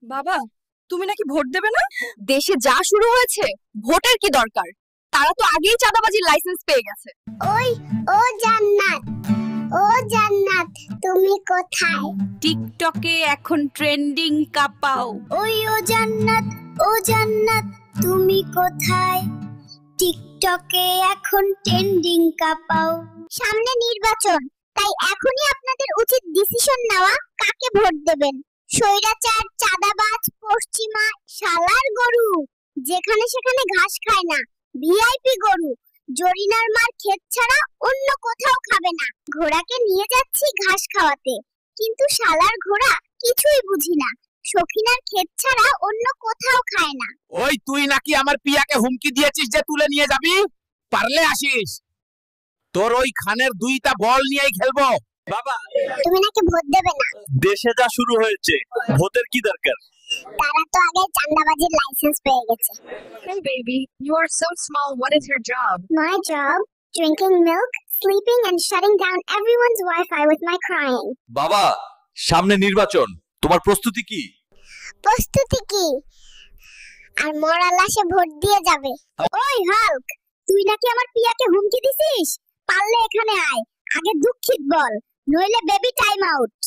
বাবা, তুমি নাকি ভোট দেবে না? দেশে যা শুরু হয়েছে, ভোটের কি দরকার? তারা তো আগেই চাঁদাবাজির লাইসেন্স পেয়ে গেছে। ওই ও জান্নাত, ও জান্নাত, তুমি কোথায়? টিকটকে এখন ট্রেন্ডিং কাপাও। ওই ও জান্নাত, ও জান্নাত, তুমি কোথায়? টিকটকে এখন ট্রেন্ডিং কাপাও। সামনে নির্বাচন, তাই এখনই আপনাদের উচিত ডিসিশন নেওয়া কাকে ভোট দেবেন। স্বৈরাচার, চাঁদাবাজ, পশ্চিমা, শালার গরু, যেখানে সেখানে ঘাস খায় না, ভিআইপি গরু, জরিনার মার ক্ষেত ছাড়া অন্য কোথাও খাবে না। ঘোড়াকে নিয়ে যাচ্ছি ঘাস খাওয়াতে, কিন্তু শালার ঘোড়া কিছুই বুঝি না, সখিনার ক্ষেত ছাড়া অন্য কোথাও খায় না। ওই তুই নাকি আমার পিয়াকে হুমকি দিয়েছিস যে তুলে নিয়ে যাবি? পারলে আসিস, তোর ওই খানের দুইটা বল নিয়েই খেলবো। বাবা, তুমি নাকি ভোট দেবে না? দেশে যা শুরু হয়েছে, ভোটের কি দরকার? তারা তো আগে চাঁদাবাজির লাইসেন্স পেয়ে গেছে। Hey baby, you are so small. What is your job? My job? Drinking milk, sleeping and shutting down everyone's Wi-Fi with my crying. বাবা, সামনে নির্বাচন, তোমার প্রস্তুতি কি? প্রস্তুতি কি? আর মরা লাশে ভোট দিয়ে যাবে। ওই হাল্ক, তুই নাকি আমার পিয়াকে হুমকি দিছিস? পারলে এখানে আয়, আগে দুঃখিত বল, নইলে বেবি টাইম আউট।